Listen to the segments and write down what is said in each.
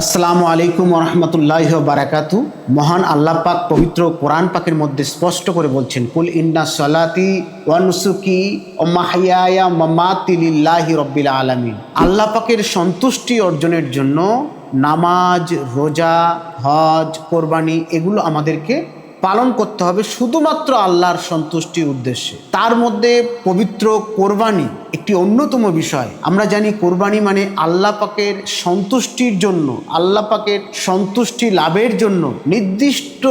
আসসালামু আলাইকুম ওরহমতুল্লাহি ওয়া বারাকাতু। মহান আল্লাহ পাক পবিত্র কোরআন পাকের মধ্যে স্পষ্ট করে বলছেন, কুল ইন্না সলাতি ওয়া নুসুকি ওয়া মাহইয়ায়া ওয়া মামাতি লিল্লাহি রাব্বিল আলামিন। আল্লাহ পাকের সন্তুষ্টি অর্জনের জন্য নামাজ, রোজা, হজ, কোরবানি এগুলো আমাদেরকে পালন করতে হবে শুধুমাত্র আল্লাহর সন্তুষ্টির উদ্দেশ্যে। তার মধ্যে পবিত্র কোরবানি একটি অন্যতম বিষয়। আমরা জানি কোরবানি মানে আল্লাহ পাকের সন্তুষ্টির জন্য, আল্লাহ পাকের সন্তুষ্টি লাভের জন্য নির্দিষ্ট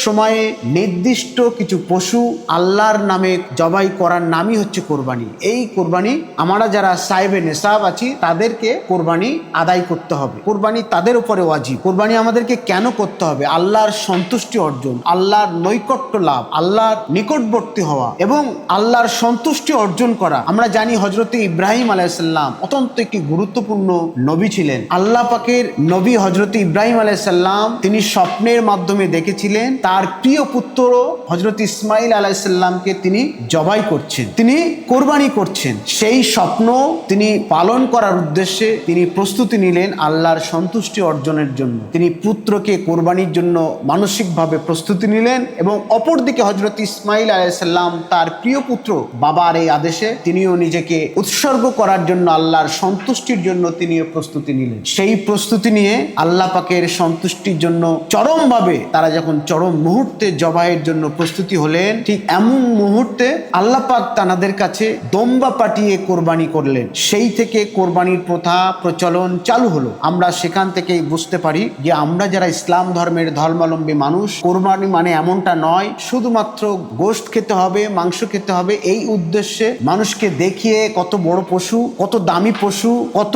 সময়ে নির্দিষ্ট কিছু পশু আল্লাহর নামে জবাই করার নামই হচ্ছে কোরবানি। এই কোরবানি আমরা যারা সাহেবে নেশাব আছি তাদেরকে কোরবানি আদায় করতে হবে। কোরবানি তাদের উপরে ওয়াজিব। কোরবানি আমাদেরকে কেন করতে হবে? আল্লাহর সন্তুষ্টি অর্জন, আল্লাহর নৈকট্য লাভ, আল্লাহর নিকটবর্তী হওয়া এবং আল্লাহর সন্তুষ্টি অর্জন করা। আমরা জানি হযরতে ইব্রাহিম আলাইহিস সালাম অত্যন্ত একটি গুরুত্বপূর্ণ নবী ছিলেন। আল্লাহ পাকের নবী হযরতে ইব্রাহিম আলাইহিস সালাম তিনি স্বপ্নের মাধ্যমে দেখেছিলেন তার প্রিয় পুত্র হযরত ইসমাইল আলাইহিস সালামকে তিনি জবাই করছেন, তিনি কোরবানি করছেন। সেই স্বপ্ন তিনি পালন করার উদ্দেশ্যে তিনি প্রস্তুতি নিলেন আল্লাহর সন্তুষ্টি অর্জনের জন্য। তিনি পুত্রকে কোরবানির জন্য মানসিকভাবে প্রস্তুতি নিলেন এবং অপরদিকে হযরত ইসমাইল আলাইহিস সালাম তার প্রিয় পুত্র বাবার এই আদেশে তিনিও নিজেকে উৎসর্গ করার জন্য আল্লাহর সন্তুষ্টির জন্য তিনিও প্রস্তুতি নিলেন। সেই প্রস্তুতি নিয়ে আল্লাহ পাকের সন্তুষ্টির জন্য চরমভাবে তারা যখন চরম মুহূর্তে জবাইয়ের জন্য প্রস্তুতি হলেন, ঠিক এমন মুহূর্তে আল্লাহ পাক তাদের কাছে দম্বা পাঠিয়ে কোরবানি করলেন। সেই থেকে কোরবানির প্রথা প্রচলন চালু হলো। আমরা সেখান থেকেই বুঝতে পারি যে আমরা যারা ইসলাম ধর্মের ধর্মাবলম্বী মানুষ, কোরবানি মানে এমনটা নয় শুধুমাত্র গোশত খেতে হবে, মাংস খেতে হবে এই উদ্দেশ্যে মানুষকে দেখিয়ে কত বড় পশু, কত দামি পশু, কত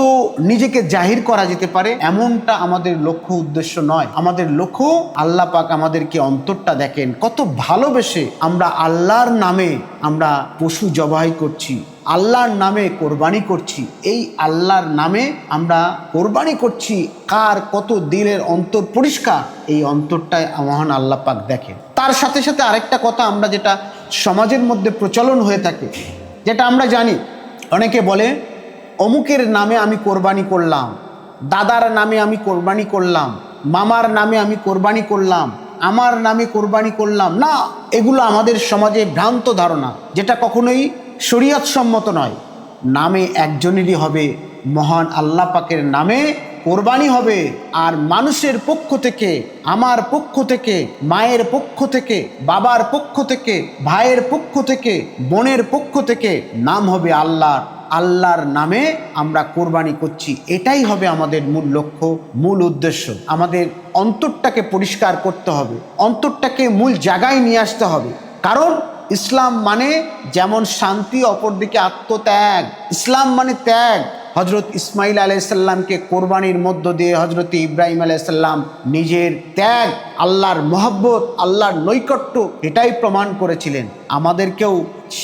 নিজেকে জাহির করা যেতে পারে, এমনটা আমাদের লক্ষ্য উদ্দেশ্য নয়। আমাদের লক্ষ্য আল্লাহ পাক আমাদেরকে অন্তরটা দেখেন, কত ভালোবেসে আমরা আল্লাহর নামে আমরা পশু জবাই করছি, আল্লাহর নামে কোরবানি করছি। এই আল্লাহর নামে আমরা কোরবানি করছি, কার কত দিলের অন্তর পরিষ্কার, এই অন্তরটাই মহান আল্লাহ পাক দেখেন। তার সাথে সাথে আরেকটা কথা আমরা যেটা সমাজের মধ্যে প্রচলন হয়ে থাকে, যেটা আমরা জানি, অনেকে বলে অমুকের নামে আমি কোরবানি করলাম, দাদার নামে আমি কোরবানি করলাম, মামার নামে আমি কোরবানি করলাম, আমার নামে কোরবানি করলাম না। এগুলো আমাদের সমাজে ভ্রান্ত ধারণা, যেটা কখনোই শরীয়ত সম্মত নয়। নামে একজনেরই হবে, মহান আল্লাহ পাকের নামে কোরবানি হবে। আর মানুষের পক্ষ থেকে, আমার পক্ষ থেকে, মায়ের পক্ষ থেকে, বাবার পক্ষ থেকে, ভাইয়ের পক্ষ থেকে, বোনের পক্ষ থেকে নাম হবে আল্লাহর। আল্লাহর নামে আমরা কোরবানি করছি, এটাই হবে আমাদের মূল লক্ষ্য, মূল উদ্দেশ্য। আমাদের অন্তরটাকে পরিষ্কার করতে হবে, অন্তরটাকে মূল জায়গায় নিয়ে আসতে হবে। কারণ ইসলাম মানে যেমন শান্তি, অপরদিকে আত্মত্যাগ। ইসলাম মানে ত্যাগ। হযরত ইসমাইল আলাইহিস সালামকে কোরবানির মধ্য দিয়ে হযরত ইব্রাহিম আলাইহিস সালাম নিজের ত্যাগ, আল্লাহর মহব্বত, আল্লাহর নৈকট্য এটাই প্রমাণ করেছিলেন। আমাদেরকেও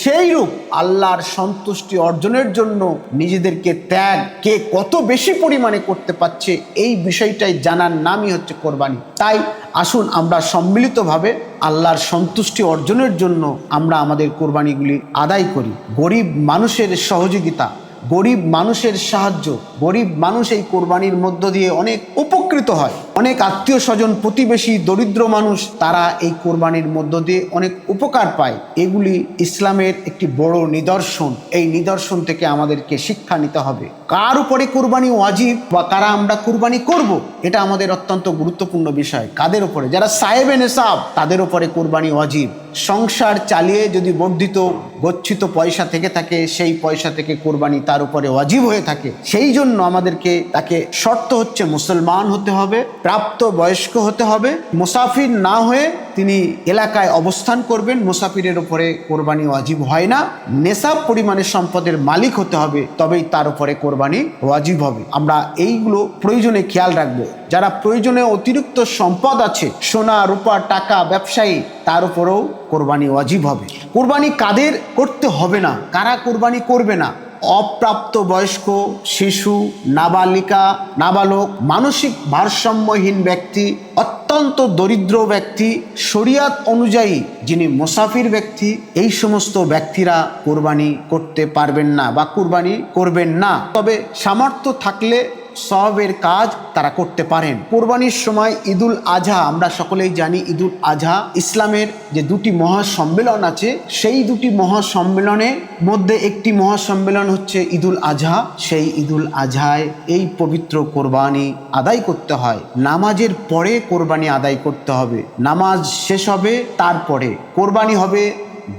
সেই রূপ আল্লাহর সন্তুষ্টি অর্জনের জন্য নিজেদেরকে ত্যাগ কে কত বেশি পরিমাণে করতে পারছে এই বিষয়টাই জানার নামই হচ্ছে কোরবানি। তাই আসুন আমরা সম্মিলিতভাবে আল্লাহর সন্তুষ্টি অর্জনের জন্য আমরা আমাদের কোরবানিগুলি আদায় করি। গরিব মানুষের সহযোগিতা, গরিব মানুষের সাহায্য, গরিব মানুষ এই কোরবানির মধ্য দিয়ে অনেক উপকৃত হয়। অনেক আত্মীয় স্বজন, প্রতিবেশী, দরিদ্র মানুষ তারা এই কোরবানির মধ্য দিয়ে অনেক উপকার পায়। এগুলি ইসলামের একটি বড় নিদর্শন। এই নিদর্শন থেকে আমাদেরকে শিক্ষা নিতে হবে। কার উপরে কোরবানি ওয়াজিব বা কারা আমরা কোরবানি করব, এটা আমাদের অত্যন্ত গুরুত্বপূর্ণ বিষয়। কাদের উপরে? যারা সাহেবে নেশাব তাদের উপরে কোরবানি ওয়াজিব। সংসার চালিয়ে যদি বর্ধিত গচ্ছিত পয়সা থেকে থাকে, সেই পয়সা থেকে কোরবানি তার উপরে ওয়াজিব হয়ে থাকে। সেই জন্য আমাদেরকে তাকে শর্ত হচ্ছে মুসলমান হতে হবে, প্রাপ্ত বয়স্ক হতে হবে, মুসাফির না হয়ে তিনি এলাকায় অবস্থান করবেন। মুসাফিরের উপরে কোরবানি ওয়াজিব হয় না। নেশাব পরিমাণে সম্পদের মালিক হতে হবে, তবেই তার উপরে কোরবানি ওয়াজিব হবে। আমরা এইগুলো প্রয়োজনে খেয়াল রাখবো। যারা প্রয়োজনে অতিরিক্ত সম্পদ আছে, সোনা রূপা টাকা, ব্যবসায়ী, তার উপরেও কোরবানি ওয়াজিব হবে। কোরবানি কাদের করতে হবে না, কারা কোরবানি করবে না? অপ্রাপ্ত বয়স্ক, শিশু, নাবালিকা, নাবালক, মানসিক ভারসাম্যহীন ব্যক্তি, অত্যন্ত দরিদ্র ব্যক্তি, শরিয়াত অনুযায়ী যিনি মুসাফির ব্যক্তি, এই সমস্ত ব্যক্তিরা কোরবানি করতে পারবেন না বা কোরবানি করবেন না। তবে সামর্থ্য থাকলে সওয়াবের কাজ তারা করতে পারেন। কোরবানির সময় ঈদুল আজহা, আমরা সকলেই জানি ঈদুল আজহা ইসলামের যে দুটি মহাসম্মেলন আছে, সেই দুটি মহাসম্মেলনের মধ্যে একটি মহাসম্মেলন হচ্ছে ঈদুল আজহা। সেই ঈদুল আজহায় এই পবিত্র কোরবানি আদায় করতে হয়। নামাজের পরে কোরবানি আদায় করতে হবে। নামাজ শেষ হবে, তারপরে কোরবানি হবে।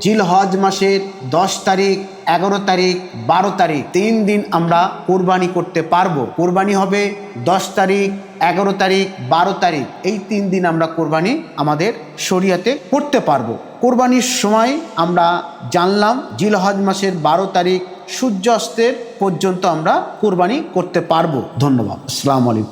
জিলহজ মাসের 10 তারিখ, 11 তারিখ, 12 তারিখ, 3 দিন আমরা কোরবানি করতে পারবো। কোরবানি হবে 10 তারিখ, 11 তারিখ, 12 তারিখ, এই 3 দিন আমরা কোরবানি আমাদের শরিয়াতে করতে পারবো। কোরবানির সময় আমরা জানলাম জিলহজ মাসের 12 তারিখ সূর্যাস্তের পর্যন্ত আমরা কোরবানি করতে পারবো। ধন্যবাদ। আসসালামু আলাইকুম।